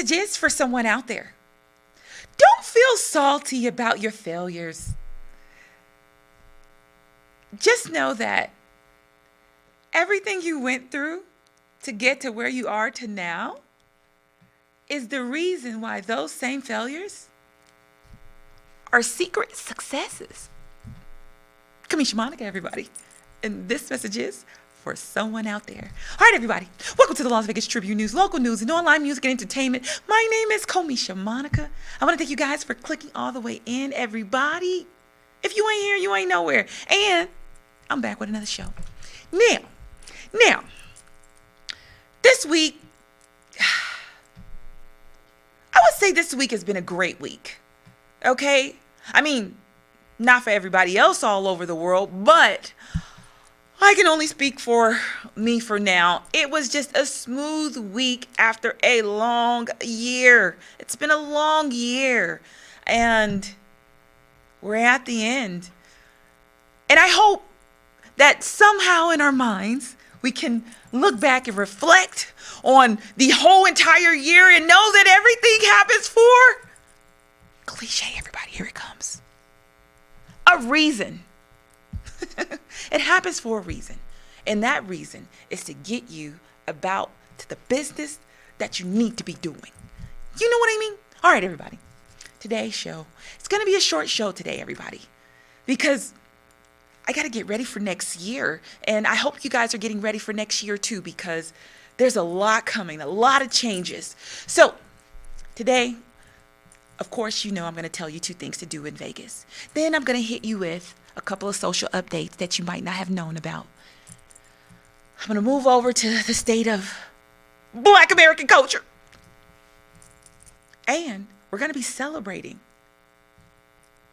message is for someone out there. Don't feel salty about your failures. Just know that everything you went through to get to where you are to now is the reason why those same failures are secret successes. Kamisha Monica, everybody. And this message is for someone out there. All right, everybody. Welcome to the Las Vegas Tribune News, local news and online music and entertainment. My name is Kamisha Monica. I want to thank you guys for clicking all the way in, everybody. If you ain't here, you ain't nowhere. And I'm back with another show. Now, this week, I would say this week has been a great week. Okay? I mean, not for everybody else all over the world, but I can only speak for me for now. It was just a smooth week after a long year. It's been a long year, and we're at the end. And I hope that somehow in our minds, we can look back and reflect on the whole entire year and know that everything happens for cliche, everybody. Here it comes. A reason. It happens for a reason. And that reason is to get you about to the business that you need to be doing. You know what I mean? All right, everybody. Today's show, it's going to be a short show today, everybody, because I got to get ready for next year. And I hope you guys are getting ready for next year too, because there's a lot coming, a lot of changes. So today, of course, you know I'm going to tell you 2 things to do in Vegas. Then I'm going to hit you with a couple of social updates that you might not have known about. I'm going to move over to the state of Black American culture. And we're going to be celebrating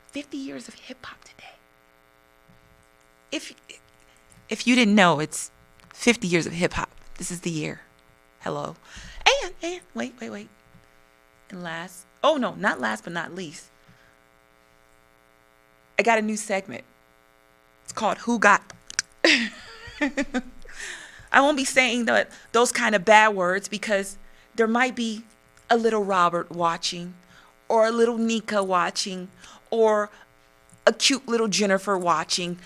50 years of hip hop today. If you didn't know, it's 50 years of hip hop. This is the year. Hello. And wait. And not last but not least, I got a new segment. It's called Who Got. I won't be saying those kind of bad words because there might be a little Robert watching, or a little Nika watching, or a cute little Jennifer watching.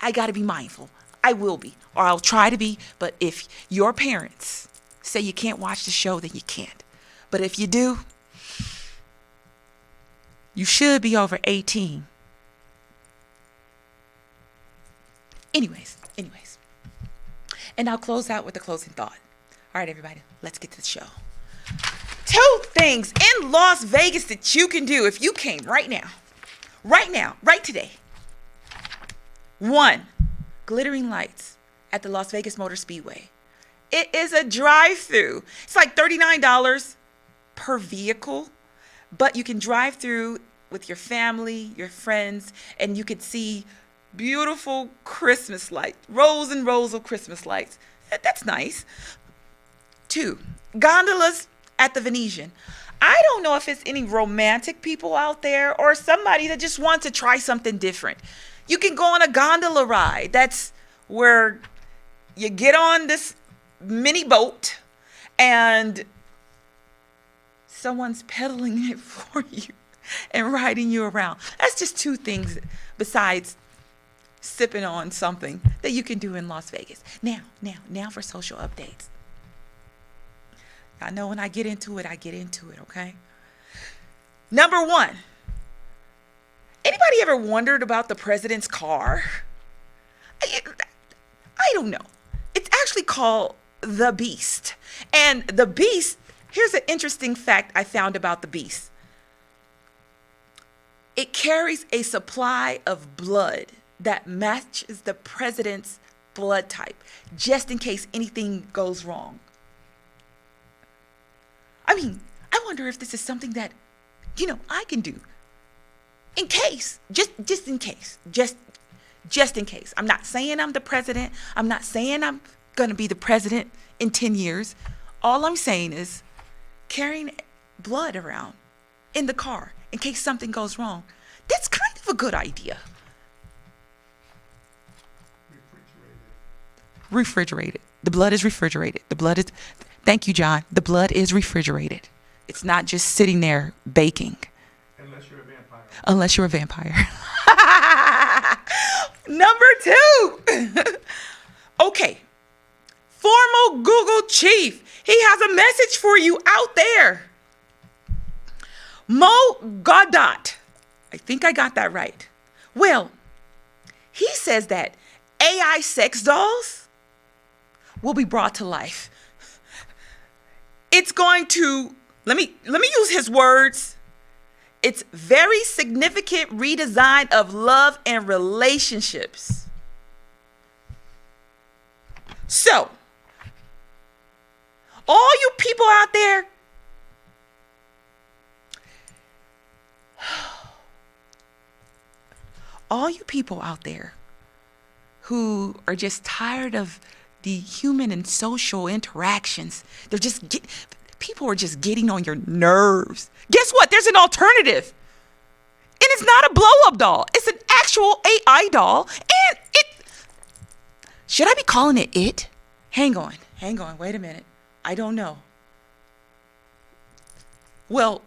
I got to be mindful. I will be, or I'll try to be. But if your parents say you can't watch the show, then you can't. But if you do, you should be over 18. Anyways. And I'll close out with a closing thought. All right, everybody, let's get to the show. 2 things in Las Vegas that you can do if you came right now, right today. 1, glittering lights at the Las Vegas Motor Speedway. It is a drive-through. It's like $39 per vehicle, but you can drive through with your family, your friends, and you could see beautiful Christmas lights, rows and rows of Christmas lights. That's nice. 2, gondolas at the Venetian. I don't know if it's any romantic people out there or somebody that just wants to try something different. You can go on a gondola ride. That's where you get on this mini boat and someone's pedaling it for you and riding you around. That's just 2 things besides sipping on something that you can do in Las Vegas. Now for social updates. I know when I get into it, okay? Number 1. Anybody ever wondered about the president's car? I don't know. It's actually called the Beast. And the Beast, here's an interesting fact I found about the Beast. It carries a supply of blood that matches the president's blood type, just in case anything goes wrong. I mean, I wonder if this is something that, I can do. In case, just in case, just in case. I'm not saying I'm the president. I'm not saying I'm going to be the president in 10 years. All I'm saying is carrying blood around in the car in case something goes wrong. That's kind of a good idea. Refrigerated. The blood is refrigerated. Thank you, John. The blood is refrigerated. It's not just sitting there baking. Unless you're a vampire. Unless you're a vampire. Number 2. Okay. Former Google chief. He has a message for you out there. Mo Godot. I think I got that right. Well, he says that AI sex dolls will be brought to life. It's going to, let me use his words. It's very significant redesign of love and relationships. So, all you people out there, who are just tired of the human and social interactions, people are just getting on your nerves. Guess what? There's an alternative. And it's not a blow-up doll. It's an actual AI doll. And should I be calling it it? Hang on. Wait a minute. I don't know. Well,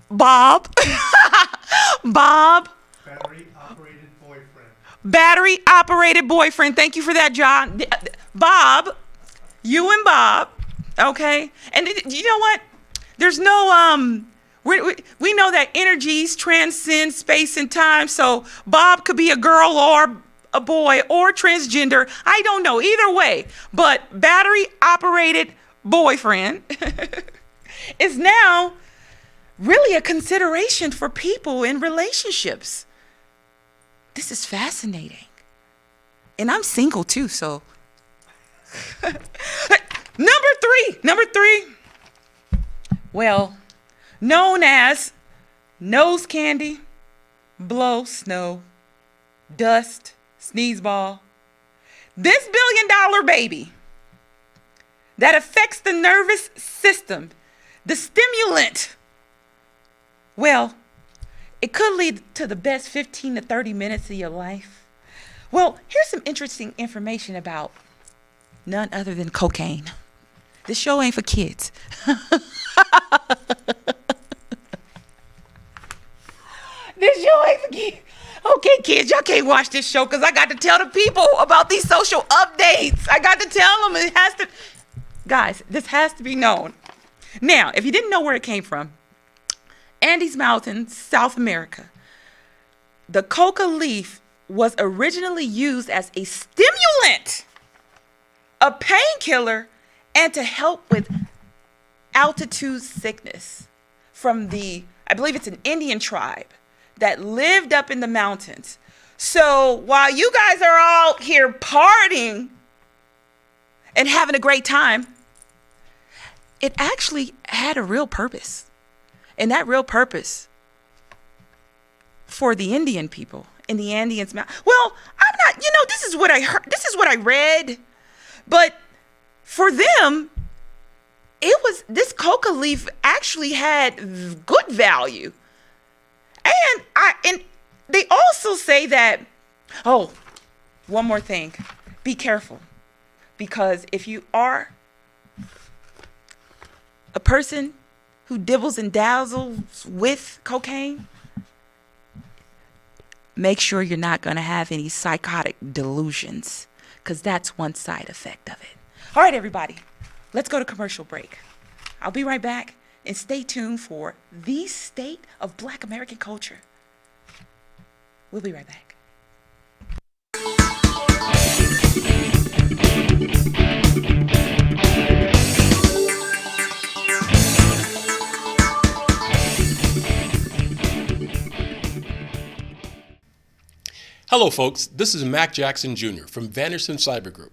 Bob. Bob. Battery-operated boyfriend. Thank you for that, John. Bob. You and Bob. Okay? And you know what? There's no, we know that energies transcend space and time, so Bob could be a girl or a boy or transgender. I don't know. Either way. But battery-operated boyfriend is now really a consideration for people in relationships. This is fascinating. And I'm single too, so. Number three. Well, known as nose candy, blow snow, dust, sneeze ball. This billion-dollar baby that affects the nervous system, the stimulant, well, it could lead to the best 15 to 30 minutes of your life. Well, here's some interesting information about none other than cocaine. This show ain't for kids. This show ain't for kids. Okay, kids, y'all can't watch this show because I got to tell the people about these social updates. I got to tell them guys, this has to be known. Now, if you didn't know where it came from, Andes Mountains, South America, the coca leaf was originally used as a stimulant, a painkiller, and to help with altitude sickness from I believe it's an Indian tribe that lived up in the mountains. So while you guys are all here partying and having a great time, it actually had a real purpose. And that real purpose for the Indian people in the Andes Mountains. Well, I'm not, this is what I heard. This is what I read. But for them, this coca leaf actually had good value. And they also say that, one more thing, be careful. Because if you are a person who dibbles and dazzles with cocaine, make sure you're not going to have any psychotic delusions, because that's one side effect of it. All right, everybody, let's go to commercial break. I'll be right back, and stay tuned for the state of Black American culture. We'll be right back. Hello folks, this is Mac Jackson Jr. from Vanderson Cyber Group.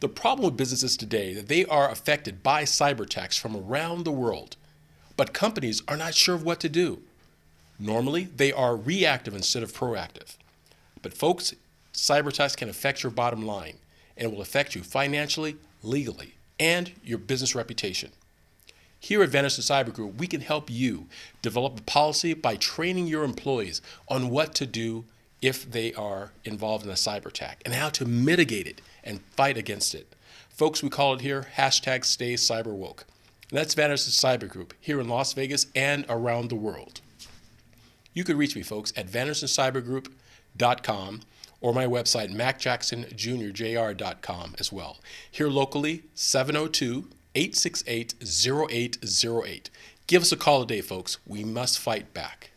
The problem with businesses today is that they are affected by cyber attacks from around the world, but companies are not sure of what to do. Normally, they are reactive instead of proactive. But folks, cyber attacks can affect your bottom line, and it will affect you financially, legally, and your business reputation. Here at Vanderson Cyber Group, we can help you develop a policy by training your employees on what to do if they are involved in a cyber attack and how to mitigate it and fight against it. Folks, we call it here #StayCyberWoke. And that's Vanderson Cyber Group here in Las Vegas and around the world. You can reach me, folks, at VandersonCyberGroup.com or my website, MacJacksonJr.com as well. Here locally, 702-868-0808. Give us a call today, folks. We must fight back.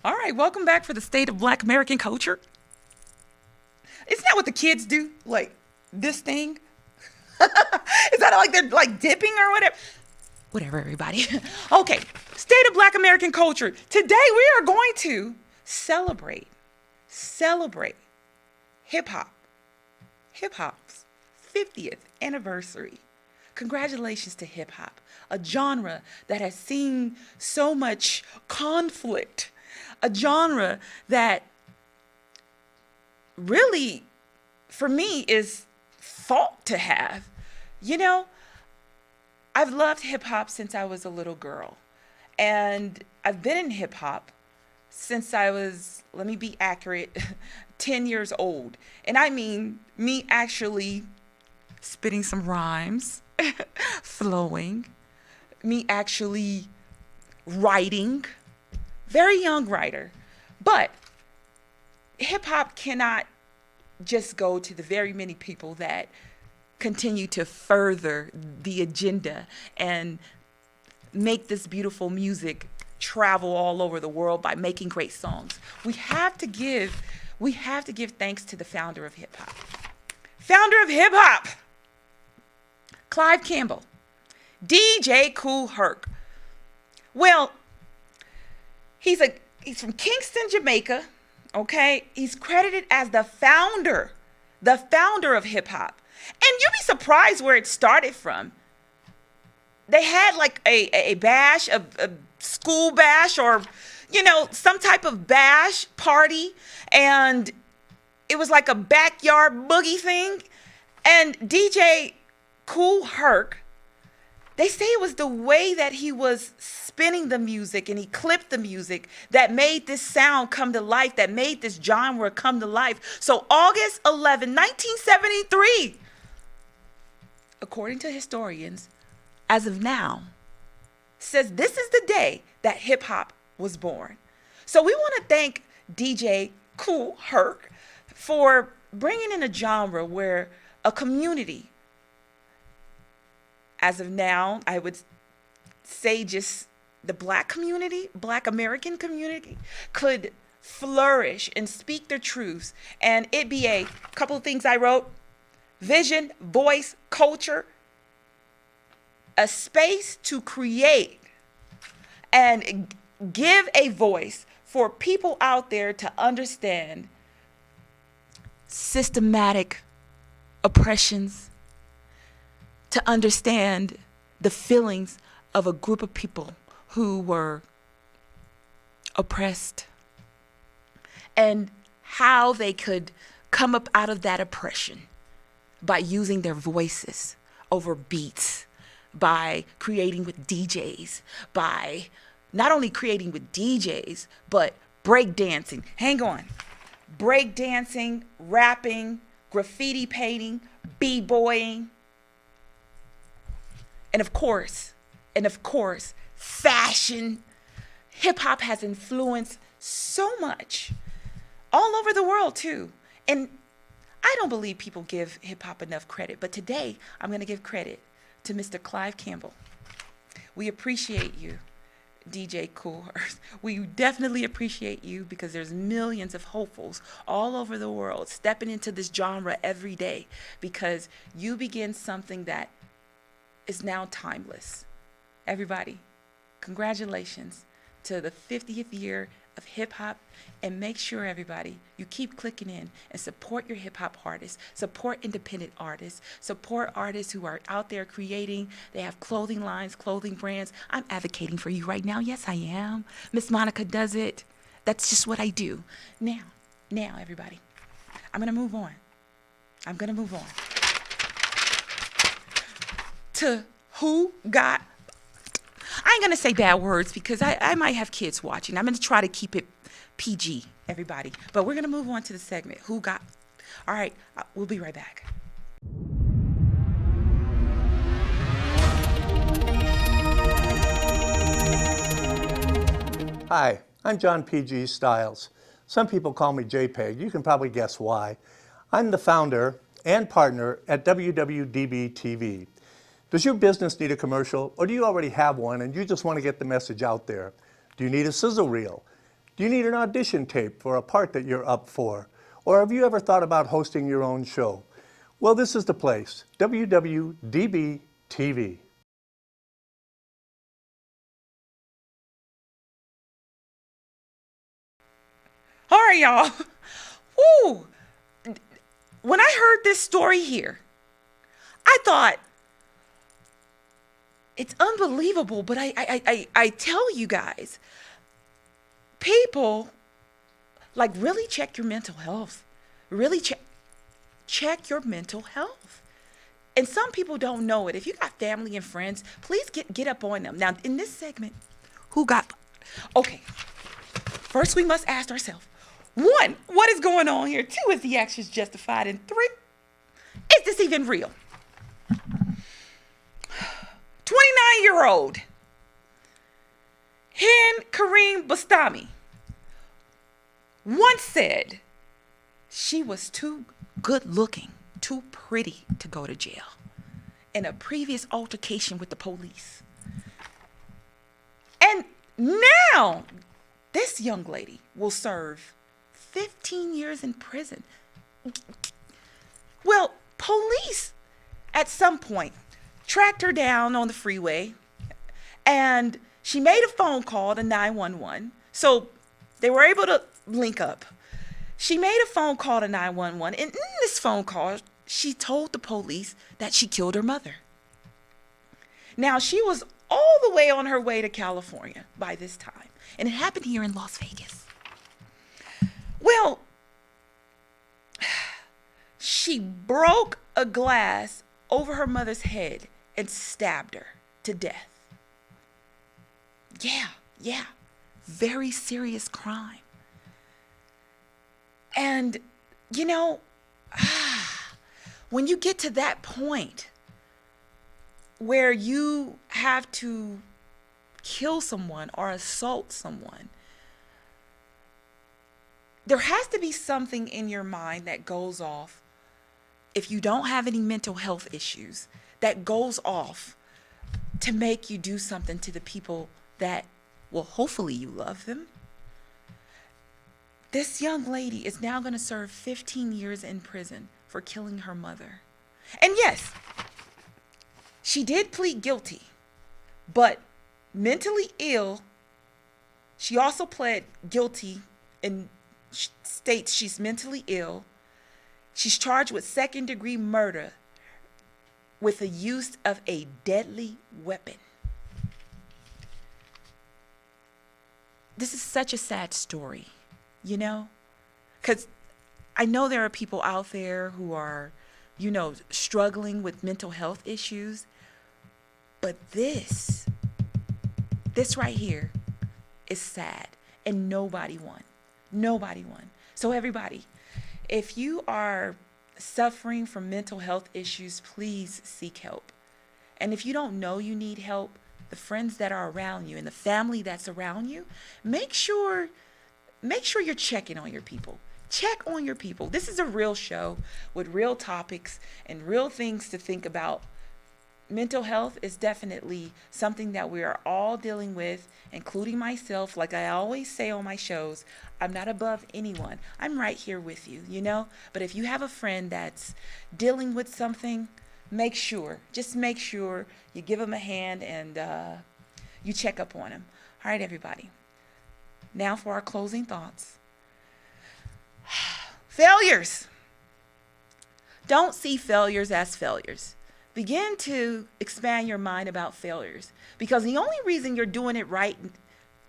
All right, welcome back for the State of Black American Culture. Isn't that what the kids do? Like this thing? Is that like they're like dipping or whatever? Whatever, everybody. Okay, State of Black American Culture. Today we are going to celebrate hip-hop. Hip-hop's 50th anniversary. Congratulations to hip-hop, a genre that has seen so much conflict. A genre that really, for me, is thought to have. You know, I've loved hip hop since I was a little girl. And I've been in hip hop since I was, let me be accurate, 10 years old. And I mean, me actually spitting some rhymes, flowing, me actually writing. Very young writer. But hip hop cannot just go to the very many people that continue to further the agenda and make this beautiful music travel all over the world by making great songs. We have to give thanks to the founder of hip hop. Founder of hip hop, Clive Campbell, DJ Kool Herc. Well, he's from Kingston, Jamaica, okay? He's credited as the founder of hip hop. And you'll be surprised where it started from. They had like a bash, a school bash, or, you know, some type of bash party. And it was like a backyard boogie thing. And DJ Kool Herc, they say it was the way that he was spinning the music and he clipped the music that made this sound come to life, that made this genre come to life. So August 11, 1973, according to historians, as of now, says this is the day that hip hop was born. So we want to thank DJ Kool Herc for bringing in a genre where a community, as of now, I would say just the Black community, Black American community, could flourish and speak their truths. And it be a couple of things I wrote: vision, voice, culture, a space to create and give a voice for people out there to understand systematic oppressions, to understand the feelings of a group of people who were oppressed and how they could come up out of that oppression by using their voices over beats, by creating with DJs, by not only creating with DJs, but breakdancing. Hang on. Breakdancing, rapping, graffiti painting, b-boying, and of course, fashion. Hip hop has influenced so much all over the world too. And I don't believe people give hip hop enough credit, but today I'm going to give credit to Mr. Clive Campbell. We appreciate you, DJ Kool Herc. We definitely appreciate you because there's millions of hopefuls all over the world stepping into this genre every day because you begin something that is now timeless. Everybody, congratulations to the 50th year of hip hop, and make sure, everybody, you keep clicking in and support your hip hop artists, support independent artists, support artists who are out there creating. They have clothing lines, clothing brands. I'm advocating for you right now. Yes, I am. Miss Monica does it. That's just what I do. Now, everybody, I'm going to move on. to Who Got... I ain't going to say bad words because I might have kids watching. I'm going to try to keep it PG, everybody. But we're going to move on to the segment, Who Got... All right, we'll be right back. Hi, I'm John P.G. Stiles. Some people call me JPEG. You can probably guess why. I'm the founder and partner at WWDBTV. Does your business need a commercial, or do you already have one and you just want to get the message out there? Do you need a sizzle reel? Do you need an audition tape for a part that you're up for? Or have you ever thought about hosting your own show? Well, this is the place, WWDBTV. All right, y'all. Woo. When I heard this story here, I thought, it's unbelievable, but I tell you guys, people, like, really check your mental health. Really check your mental health. And some people don't know it. If you got family and friends, please get up on them. Now, in this segment, Who Got... Okay, first we must ask ourselves, 1, what is going on here? 2, is the actions justified? And 3, is this even real? 29-year-old Hind Kareem Bastami once said she was too good looking, too pretty to go to jail in a previous altercation with the police. And now this young lady will serve 15 years in prison. Well, police at some point tracked her down on the freeway, and she made a phone call to 911. So they were able to link up. She made a phone call to 911, and in this phone call, she told the police that she killed her mother. Now, she was all the way on her way to California by this time, and it happened here in Las Vegas. Well, she broke a glass over her mother's head and stabbed her to death. Yeah. Very serious crime. And, you know, when you get to that point where you have to kill someone or assault someone, there has to be something in your mind that goes off, if you don't have any mental health issues, that goes off to make you do something to the people that, well, hopefully you love them. This young lady is now going to serve 15 years in prison for killing her mother. And yes, she did plead guilty, but mentally ill. She also pled guilty and states she's mentally ill. She's charged with second-degree murder with the use of a deadly weapon. This is such a sad story, you know? Because I know there are people out there who are, you know, struggling with mental health issues. But this right here is sad. And nobody won. Nobody won. So everybody, if you are suffering from mental health issues, please seek help. And if you don't know you need help, the friends that are around you and the family that's around you, make sure you're checking on your people. Check on your people. This is a real show with real topics and real things to think about. Mental health is definitely something that we are all dealing with, including myself. Like I always say on my shows, I'm not above anyone. I'm right here with you, you know? But if you have a friend that's dealing with something, just make sure you give them a hand and you check up on them. All right, everybody. Now for our closing thoughts. Failures. Don't see failures as failures. Begin to expand your mind about failures, because the only reason you're doing it right,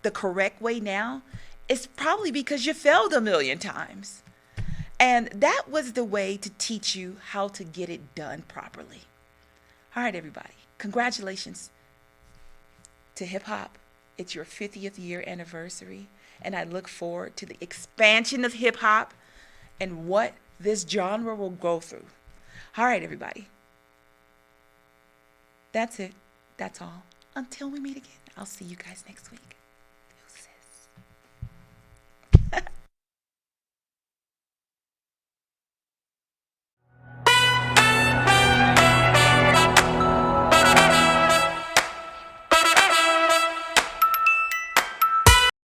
the correct way now, is probably because you failed a million times. And that was the way to teach you how to get it done properly. All right, everybody. congratulations to hip hop. It's your 50th year anniversary, and I look forward to the expansion of hip hop and what this genre will go through. All right, everybody. That's it. That's all. Until we meet again, I'll see you guys next week.